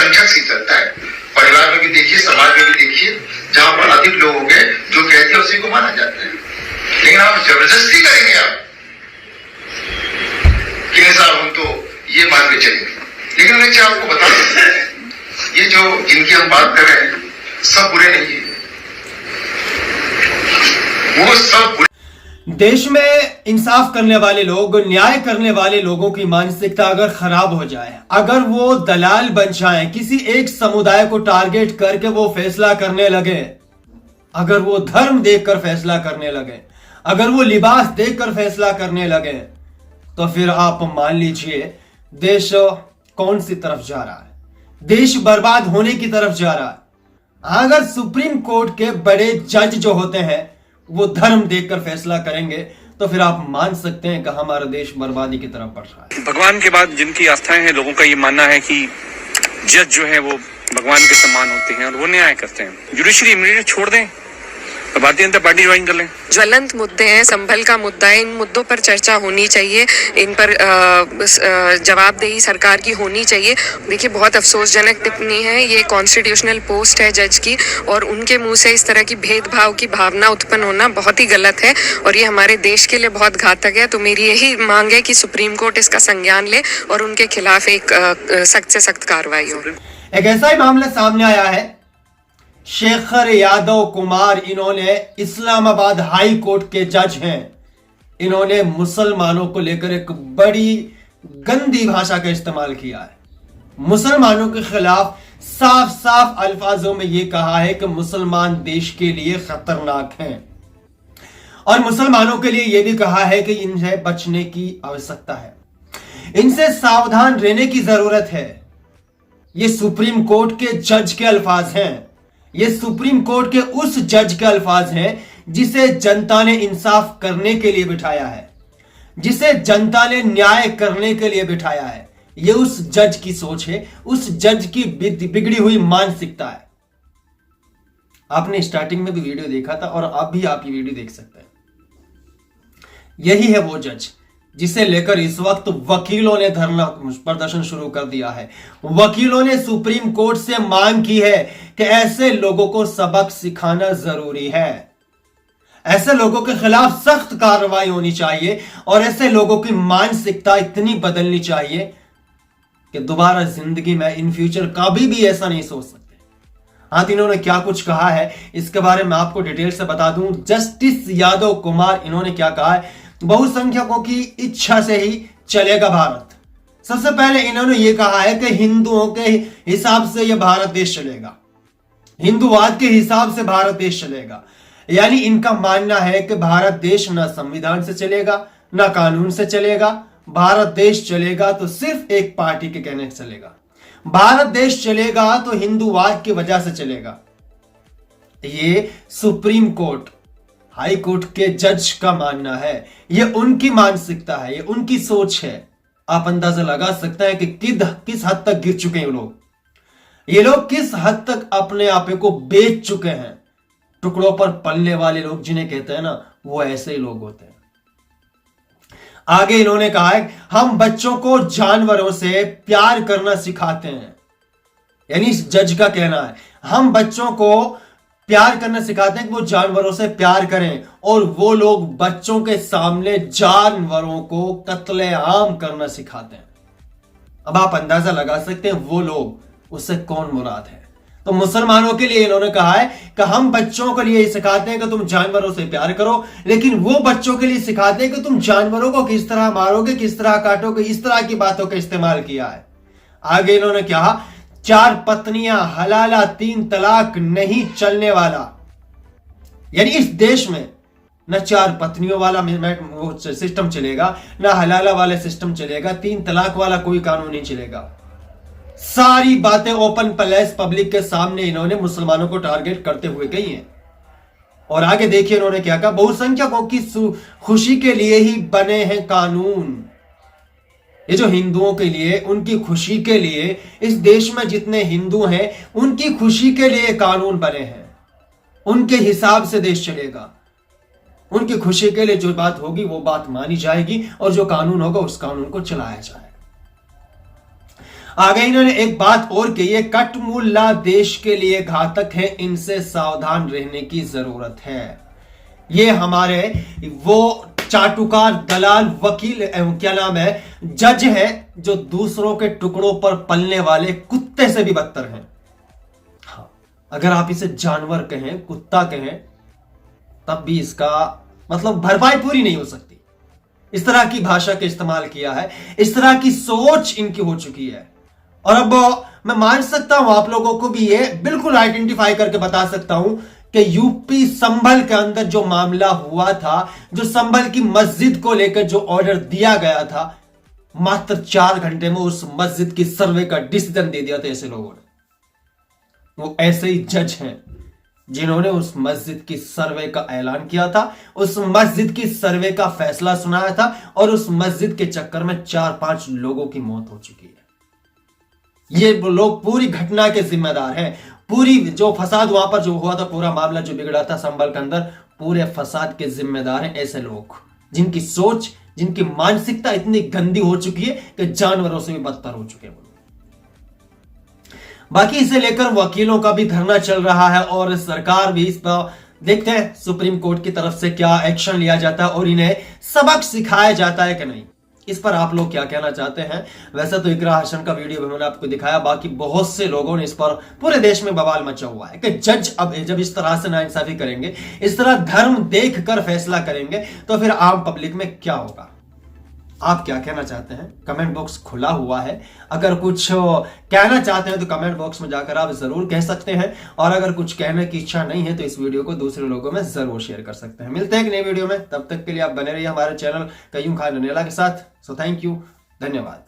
संख्यक से चलता है। परिवार में भी देखिए, समाज में भी देखिए, जहां पर अधिक लोग होंगे जो कहते हैं उसी को माना जाता है। लेकिन आप जबरदस्ती करेंगे आप कि साहब हम तो ये मान के चलेंगे। लेकिन मैं क्या आपको बता दूं, ये जो जिनकी हम बात कर रहे हैं सब बुरे नहीं है, वो सब बुरे। देश में इंसाफ करने वाले लोग, न्याय करने वाले लोगों की मानसिकता अगर खराब हो जाए, अगर वो दलाल बन जाए, किसी एक समुदाय को टारगेट करके वो फैसला करने लगे, अगर वो धर्म देखकर फैसला करने लगे, अगर वो लिबास देखकर फैसला करने लगे, तो फिर आप मान लीजिए देश कौन सी तरफ जा रहा है। देश बर्बाद होने की तरफ जा रहा है। अगर सुप्रीम कोर्ट के बड़े जज जो होते हैं वो धर्म देखकर फैसला करेंगे, तो फिर आप मान सकते हैं कि हमारा देश बर्बादी की तरफ बढ़ रहा है। भगवान के बाद जिनकी आस्थाएं हैं, लोगों का ये मानना है कि जज जो है वो भगवान के समान होते हैं और वो न्याय करते हैं। जुडिशरी इमीडिएट छोड़ दें, भारतीय जनता पार्टी ज्वाइन कर लें। ज्वलंत मुद्दे हैं, संभल का मुद्दा है, इन मुद्दों पर चर्चा होनी चाहिए, इन पर जवाबदेही सरकार की होनी चाहिए। देखिए, बहुत अफसोसजनक टिप्पणी है, ये कॉन्स्टिट्यूशनल पोस्ट है जज की, और उनके मुंह से इस तरह की भेदभाव की भावना उत्पन्न होना बहुत ही गलत है और ये हमारे देश के लिए बहुत घातक है। तो मेरी यही मांग है कि सुप्रीम कोर्ट इसका संज्ञान ले और उनके खिलाफ एक सख्त से सख्त कार्रवाई हो। एक ऐसा ही मामला सामने आया है, शेखर यादव कुमार, इन्होंने इस्लामाबाद हाई कोर्ट के जज हैं। इन्होंने मुसलमानों को लेकर एक बड़ी गंदी भाषा का इस्तेमाल किया है। मुसलमानों के खिलाफ साफ साफ अल्फाजों में यह कहा है कि मुसलमान देश के लिए खतरनाक हैं और मुसलमानों के लिए यह भी कहा है कि इन्हें बचने की आवश्यकता है, इनसे सावधान रहने की जरूरत है। यह सुप्रीम कोर्ट के जज के अल्फाज हैं। ये सुप्रीम कोर्ट के उस जज के अल्फाज हैं जिसे जनता ने इंसाफ करने के लिए बिठाया है, जिसे जनता ने न्याय करने के लिए बिठाया है। ये उस जज की सोच है, उस जज की बिगड़ी हुई मानसिकता है। आपने स्टार्टिंग में भी वीडियो देखा था और अब भी आप ये वीडियो देख सकते हैं। यही है वो जज जिसे लेकर इस वक्त वकीलों ने धरना प्रदर्शन शुरू कर दिया है। वकीलों ने सुप्रीम कोर्ट से मांग की है कि ऐसे लोगों को सबक सिखाना जरूरी है, ऐसे लोगों के खिलाफ सख्त कार्रवाई होनी चाहिए और ऐसे लोगों की मानसिकता इतनी बदलनी चाहिए कि दोबारा जिंदगी में इन फ्यूचर कभी भी ऐसा नहीं सोच सकते। हाँ, इन्होंने क्या कुछ कहा है इसके बारे में आपको डिटेल से बता दूं। जस्टिस यादव कुमार, इन्होंने क्या कहा है, बहुसंख्यकों की इच्छा से ही चलेगा भारत। सबसे पहले इन्होंने यह कहा है कि हिंदुओं के हिसाब से यह भारत देश चलेगा, हिंदुवाद के हिसाब से भारत देश चलेगा। यानी इनका मानना है कि भारत देश ना संविधान से चलेगा ना कानून से चलेगा। भारत देश चलेगा तो सिर्फ एक पार्टी के कहने से चलेगा। भारत देश चलेगा तो हिंदुवाद की वजह से चलेगा। ये सुप्रीम कोर्ट, हाई कोर्ट के जज का मानना है, ये उनकी मानसिकता है, ये उनकी सोच है। आप अंदाजा लगा सकते हैं कि किस हद तक गिर चुके हैं लोग। ये लोग किस हद तक अपने आप को बेच चुके हैं। टुकड़ों पर पलने वाले लोग जिन्हें कहते हैं ना, वो ऐसे ही लोग होते हैं। आगे इन्होंने कहा है, हम बच्चों को जानवरों से प्यार करना सिखाते हैं। यानी इस जज का कहना है, हम बच्चों को प्यार करना सिखाते हैं कि वो जानवरों से प्यार करें, और वो लोग बच्चों के सामने जानवरों को कत्लेआम करना सिखाते हैं। अब आप अंदाजा लगा सकते हैं वो लोग, उससे कौन मुराद है। तो मुसलमानों के लिए इन्होंने कहा है कि हम बच्चों के लिए सिखाते हैं कि तुम जानवरों से प्यार करो, लेकिन वो बच्चों के लिए सिखाते हैं कि तुम जानवरों को किस तरह मारोगे, किस तरह काटोगे। इस तरह की बातों का इस्तेमाल किया है। आगे इन्होंने कहा, 4 पत्नियां हलाला, 3 तलाक नहीं चलने वाला। यानी इस देश में न 4 पत्नियों वाला वो सिस्टम चलेगा, न हलाला वाला सिस्टम चलेगा, 3 तलाक वाला कोई कानून नहीं चलेगा। सारी बातें ओपन प्लेस पब्लिक के सामने इन्होंने मुसलमानों को टारगेट करते हुए कही हैं। और आगे देखिए इन्होंने क्या कहा, बहुसंख्यकों की खुशी के लिए ही बने हैं कानून। ये जो हिंदुओं के लिए, उनकी खुशी के लिए, इस देश में जितने हिंदू हैं उनकी खुशी के लिए कानून बने हैं। उनके हिसाब से देश चलेगा, उनकी खुशी के लिए जो बात होगी वो बात मानी जाएगी और जो कानून होगा उस कानून को चलाया जाएगा। आगे इन्होंने एक बात और कही है, कटमुल्ला देश के लिए घातक है, इनसे सावधान रहने की जरूरत है। ये हमारे वो चाटुकार दलाल वकील क्या नाम है, जज है, जो दूसरों के टुकड़ों पर पलने वाले कुत्ते से भी बदतर हैं। हाँ, अगर आप इसे जानवर कहें, कुत्ता कहें, तब भी इसका मतलब भरपाई पूरी नहीं हो सकती। इस तरह की भाषा का इस्तेमाल किया है, इस तरह की सोच इनकी हो चुकी है। और अब मैं मान सकता हूं, आप लोगों को भी ये बिल्कुल आइडेंटिफाई करके बता सकता हूं कि यूपी संभल के अंदर जो मामला हुआ था, जो संभल की मस्जिद को लेकर जो ऑर्डर दिया गया था, मात्र 4 घंटे में उस मस्जिद की सर्वे का डिसीजन दे दिया था ऐसे लोगों ने। वो ऐसे ही जज हैं जिन्होंने उस मस्जिद की सर्वे का ऐलान किया था, उस मस्जिद की सर्वे का फैसला सुनाया था, और उस मस्जिद के चक्कर में 4-5 लोगों की मौत हो चुकी है। ये लोग पूरी घटना के जिम्मेदार हैं। पूरी जो फसाद वहां पर जो हुआ था, पूरा मामला जो बिगड़ा था संभल के अंदर, पूरे फसाद के जिम्मेदार हैं ऐसे लोग जिनकी सोच, जिनकी मानसिकता इतनी गंदी हो चुकी है कि जानवरों से भी बदतर हो चुके हैं। बाकी इसे लेकर वकीलों का भी धरना चल रहा है और सरकार भी इस पर देखते हैं सुप्रीम कोर्ट की तरफ से क्या एक्शन लिया जाता है और इन्हें सबक सिखाया जाता है कि नहीं। इस पर आप लोग क्या कहना चाहते हैं? वैसे तो इकरा हसन का वीडियो भी मैंने आपको दिखाया, बाकी बहुत से लोगों ने इस पर पूरे देश में बवाल मचा हुआ है कि जज अब जब इस तरह से नाइंसाफी करेंगे, इस तरह धर्म देखकर फैसला करेंगे, तो फिर आम पब्लिक में क्या होगा। आप क्या कहना चाहते हैं? कमेंट बॉक्स खुला हुआ है, अगर कुछ कहना चाहते हैं तो कमेंट बॉक्स में जाकर आप जरूर कह सकते हैं, और अगर कुछ कहने की इच्छा नहीं है तो इस वीडियो को दूसरे लोगों में जरूर शेयर कर सकते हैं। मिलते हैं एक नए वीडियो में, तब तक के लिए आप बने रहिए हमारे चैनल कयूम खान ननेला के साथ। सो थैंक यू, धन्यवाद।